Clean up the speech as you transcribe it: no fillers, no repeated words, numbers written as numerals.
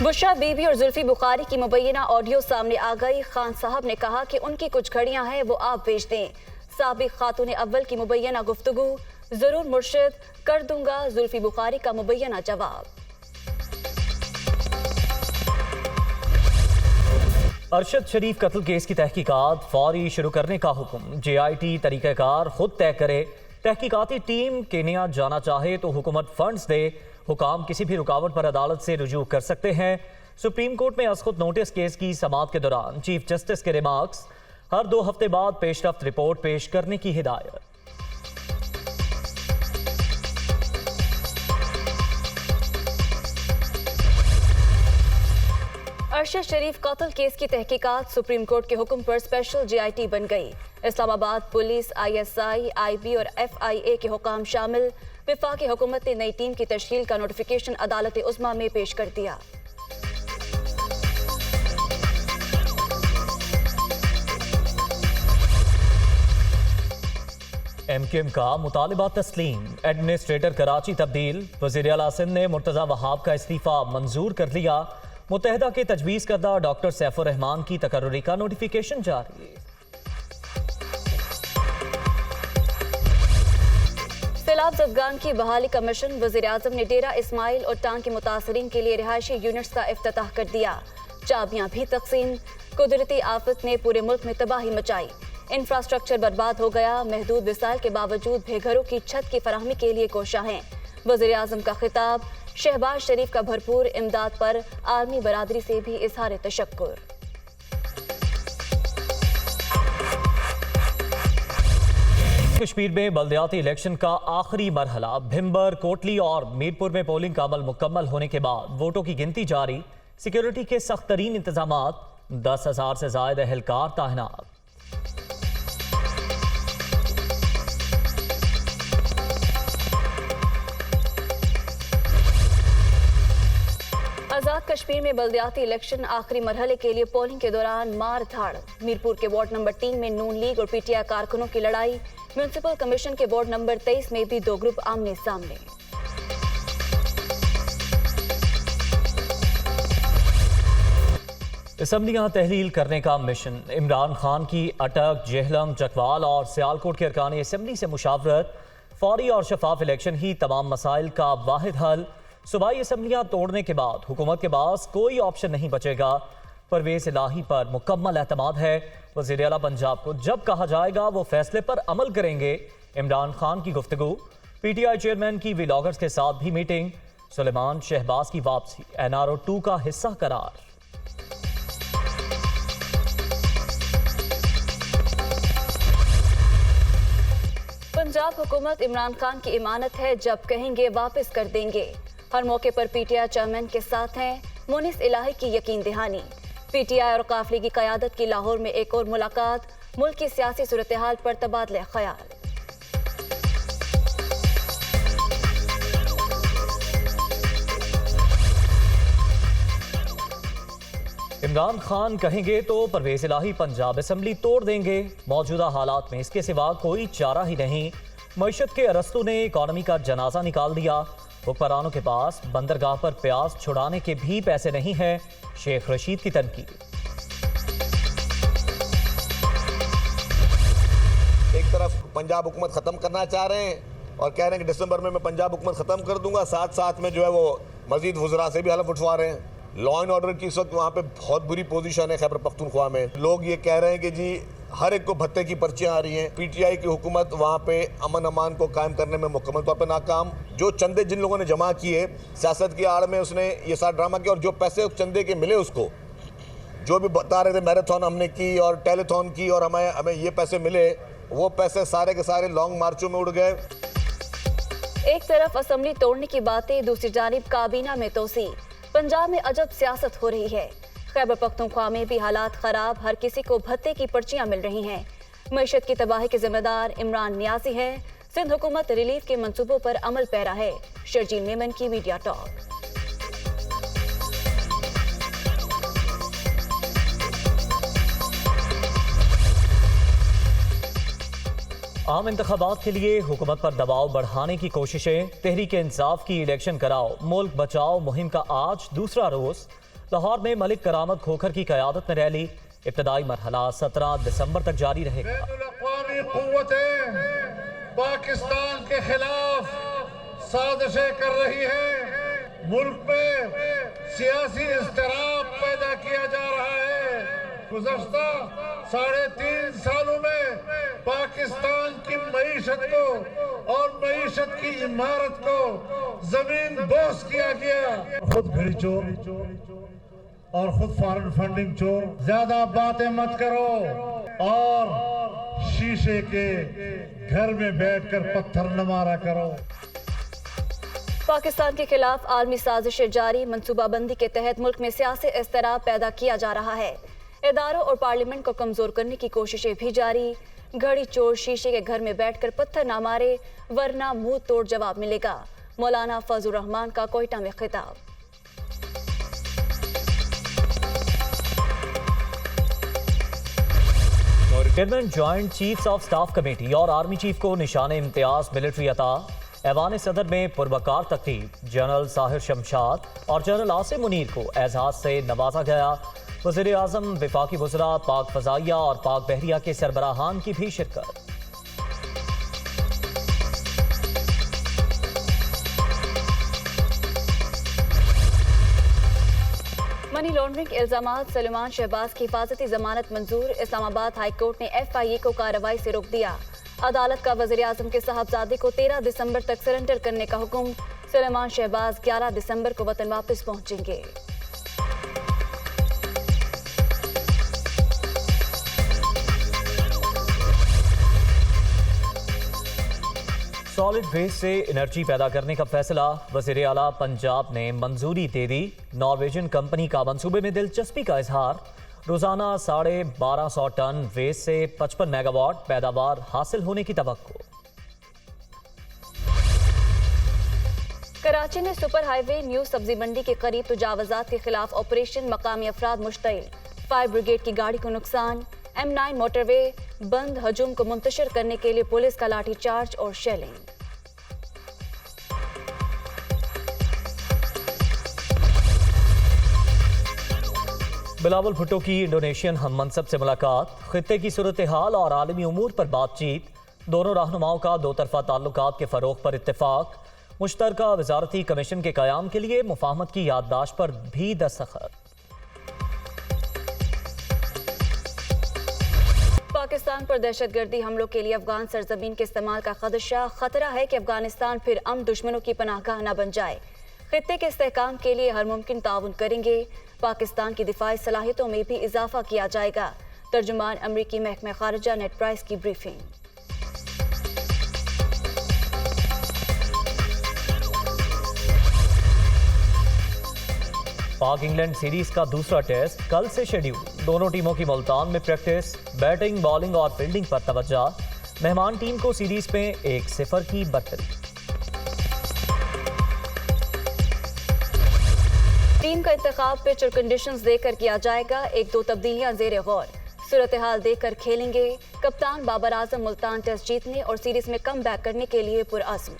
बुशरा बीबी और जुल्फी बुखारी की मुबैना ऑडियो सामने आ गई। खान साहब ने कहा कि उनकी कुछ घड़ियां हैं वो आप बेच दें। साबिक खातून अव्वल की मुबैना गुफ्तगू, जरूर मुर्शिद कर दूंगा जुल्फी बुखारी का मुबैना जवाब। अरशद शरीफ कत्ल केस की तहकीकात फौरी शुरू करने का हुक्म। JIT तरीक़ाकार खुद तय करे। तहकीकाती टीम केन्या जाना चाहे तो हुकूमत फंड्स दे। हुकाम किसी भी रुकावट पर अदालत से रुजू कर सकते हैं। सुप्रीम कोर्ट में असखुद नोटिस केस की समाअत के दौरान चीफ जस्टिस के रिमार्क्स। हर 2 हफ्ते बाद पेशरफ्त रिपोर्ट पेश करने की हिदायत। अरशद शरीफ कत्ल केस की तहकीकात सुप्रीम कोर्ट के हुक्म पर स्पेशल JIT बन गई। इस्लामाबाद पुलिस, ISI, IB और FIA के हुकाम शामिल। वफाकी हुकूमत ने नई टीम की तश्कील का नोटिफिकेशन अदालत उज़्मा में पेश कर दिया। MQM का मुतालिबा तस्लीम। एडमिनिस्ट्रेटर कराची तब्दील। वज़ीर आला सिंध ने मुर्तज़ा वहाब का इस्तीफा मंजूर कर लिया। मुत्तहिदा के तजवीज़ करदा डॉक्टर सैफुर रहमान की तकर्रुरी का नोटिफिकेशन जारी। सैलाब ज़दगान की बहाली का मिशन। वज़ीर आज़म ने डेरा इस्माइल और टांग के मुतासरीन के लिए रिहायशी यूनिट्स का इफ्तिताह कर दिया। चाबियां भी तकसीम। कुदरती आफत ने पूरे मुल्क में तबाही मचाई। इंफ्रास्ट्रक्चर बर्बाद हो गया। महदूद वसाइल के बावजूद बेघरों की छत की फराहमी के लिए कोशां हैं। वज़ीर आज़म का खिताब। शहबाज शरीफ का भरपूर इमदाद पर आर्मी बरादरी से भी इजहार तशक्कुर। कश्मीर में बल्दियाती इलेक्शन का आखिरी मरहला। भिम्बर, कोटली और मीरपुर में पोलिंग का अमल मुकम्मल होने के बाद वोटों की गिनती जारी। सिक्योरिटी के सख्त तरीन इंतजामात। 10,000 से ज्यादा एहलकार तैनात। आजाद कश्मीर में बल्दियाती इलेक्शन आखिरी मरहले के लिए पोलिंग के दौरान मार धाड़। मीरपुर के वार्ड नंबर 3 में नून लीग और PTI कारकुनों की लड़ाई। म्यूनिसिपल कमीशन के वार्ड नंबर 23 में भी 2 ग्रुप आमने सामने। असम्बलियां तहलील करने का मिशन। इमरान खान की अटक, जेहलम, चकवाल और सियालकोट के अरकान असम्बली से मुशावरत। फौरी और शफाफ इलेक्शन ही तमाम मसाइल का वाहिद हल। सूबाई असम्बलियां तोड़ने के बाद हुकूमत के पास कोई ऑप्शन नहीं बचेगा। परवेज इलाही पर मुकम्मल एतमाद है। वज़ीर आला पंजाब को जब कहा जाएगा वो फैसले पर अमल करेंगे। इमरान खान की गुफ्तगू। PTI चेयरमैन की व्लॉगर्स के साथ भी मीटिंग। सुलेमान शहबाज की वापसी NRO 2 का हिस्सा करार। पंजाब हुकूमत इमरान खान की इमानत है, जब कहेंगे वापस कर देंगे। हर मौके पर PTI चेयरमैन के साथ हैं मुनिस इलाही की यकीन दहानी। PTI और काफिले की क़यादत की लाहौर में एक और मुलाकात। मुल्क की सियासी सूरत हाल पर तबादला ख्याल। इमरान खान कहेंगे तो परवेज इलाही पंजाब असम्बली तोड़ देंगे। मौजूदा हालात में इसके सिवा कोई चारा ही नहीं। मईशत के अरस्तू ने इकॉनमी का जनाजा निकाल दिया। हुक्मरानों के पास बंदरगाह पर प्याज छुड़ाने के भी पैसे नहीं हैं। शेख रशीद की तनकीद। एक तरफ पंजाब हुकूमत ख़त्म करना चाह रहे हैं और कह रहे हैं कि दिसंबर में मैं पंजाब हुकूमत ख़त्म कर दूंगा। साथ साथ में जो है वो मजीद वज़रा से भी हलफ उठवा रहे हैं। लॉ एंड ऑर्डर की इस वक्त वहाँ पे बहुत बुरी पोजीशन है। खैबर पख्तूनख्वा में लोग ये कह रहे हैं कि जी हर एक को भत्ते की पर्चियाँ आ रही हैं। PTI की हुकूमत वहाँ पे अमन अमान को कायम करने में मुकम्मल तौर पर नाकाम। जो चंदे जिन लोगों ने जमा किए सियासत की आड़ में, उसने ये सारा ड्रामा किया और जो पैसे उस चंदे के मिले उसको जो भी बता रहे थे मैराथन हमने की और टेलीथॉन की और हमें ये पैसे मिले, वो पैसे सारे के सारे लॉन्ग मार्चों में उड़ गए। एक तरफ असम्बली तोड़ने की बातें, दूसरी जानिब काबीना में तोसी। पंजाब में अजब सियासत हो रही है। खैबर पख्तूनख्वा में भी हालात खराब। हर किसी को भत्ते की पर्चियां मिल रही हैं। मईशत की तबाही के जिम्मेदार इमरान नियाजी है। सिंध हुकूमत रिलीफ के मंसूबों पर अमल पैरा है। शर्जील मेमन की मीडिया टॉक। आम इंतखाबात के लिए हुकूमत पर दबाव बढ़ाने की कोशिशें। तहरीक इंसाफ की इलेक्शन कराओ मुल्क बचाओ मुहिम का आज दूसरा रोज। لاہور میں ملک کرامت کھوکھر کی قیادت میں ریلی ابتدائی مرحلہ 17 دسمبر تک جاری رہے گا۔ بین الاقوامی قوتیں پاکستان کے خلاف سازشیں کر رہی ہیں، ملک میں سیاسی اضطراب پیدا کیا جا رہا ہے۔ گزشتہ 3.5 سالوں میں پاکستان کی معیشت کو اور معیشت کی عمارت کو زمین بوس کیا گیا۔ خود گھڑی چور اور خود فارن فنڈنگ چور، زیادہ باتیں مت کرو اور شیشے کے گھر میں بیٹھ کر پتھر نہ مارا کرو۔ پاکستان کے خلاف عالمی سازشیں جاری، منصوبہ بندی کے تحت ملک میں سیاسی اضطراب پیدا کیا جا رہا ہے۔ اداروں اور پارلیمنٹ کو کمزور کرنے کی کوششیں بھی جاری۔ گھڑی چور شیشے کے گھر میں بیٹھ کر پتھر نہ مارے ورنہ منہ توڑ جواب ملے گا، مولانا فضل الرحمان کا کوئٹہ میں خطاب۔ Chairman joint chiefs of staff committee اور آرمی چیف کو نشان امتیاز ملٹری عطا۔ ایوان صدر میں پروقار تقریب، جنرل ساحر شمشاد اور جنرل عاصم منیر کو اعزاز سے نوازا گیا۔ وزیر اعظم، وفاقی وزراء، پاک فضائیہ اور پاک بحریہ کے سربراہان کی بھی شرکت۔ منی لانڈرنگ کے الزامات سلیمان شہباز کی حفاظتی ضمانت منظور، اسلام آباد ہائی کورٹ نے FIA کو کارروائی سے روک دیا۔ عدالت کا وزیر اعظم کے صاحبزادے کو 13 دسمبر تک سرنڈر کرنے کا حکم۔ سلیمان شہباز 11 دسمبر کو وطن واپس پہنچیں گے۔ سالڈ ویسٹ سے انرجی پیدا کرنے کا فیصلہ، وزیر اعلیٰ پنجاب نے منظوری دے دی۔ نارویجن کمپنی کا منصوبے میں دلچسپی کا اظہار۔ روزانہ 1250 ٹن ویسٹ سے 55 میگا واٹ پیداوار حاصل ہونے کی توقع۔ کراچی میں سپر ہائی وے نیو سبزی منڈی کے قریب تجاوزات کے خلاف آپریشن، مقامی افراد مشتعل، فائر بریگیڈ کی گاڑی کو نقصان۔ M9 موٹر وے بند، ہجوم کو منتشر کرنے کے لیے پولیس کا لاٹھی چارج اور شیلنگ۔ بلاول بھٹو کی انڈونیشین ہم منصب سے ملاقات، خطے کی صورتحال اور عالمی امور پر بات چیت۔ دونوں رہنماؤں کا دو طرفہ تعلقات کے فروغ پر اتفاق۔ مشترکہ وزارتی کمیشن کے قیام کے لیے مفاہمت کی یادداشت پر بھی دستخط۔ پاکستان پر دہشت گردی حملوں کے لیے افغان سرزمین کے استعمال کا خدشہ، خطرہ ہے کہ افغانستان پھر دشمنوں کی پناہ گاہ نہ بن جائے۔ خطے کے استحکام کے لیے ہر ممکن تعاون کریں گے۔ پاکستان کی دفاعی صلاحیتوں میں بھی اضافہ کیا جائے گا۔ ترجمان امریکی محکمہ خارجہ نیڈ پرائس کی بریفنگ۔ پاک انگلینڈ سیریز کا دوسرا ٹیسٹ کل سے شیڈیول، دونوں ٹیموں کی ملتان میں پریکٹس، بیٹنگ، بالنگ اور فیلڈنگ پر توجہ۔ مہمان ٹیم کو سیریز میں 1-0 کی برتری۔ ٹیم کا انتخاب پچ اور کنڈیشنز دے کر کیا جائے گا، 1-2 تبدیلیاں زیر غور، صورتحال دیکھ کر کھیلیں گے۔ کپتان بابر اعظم ملتان ٹیسٹ جیتنے اور سیریز میں کم بیک کرنے کے لیے پرعزم۔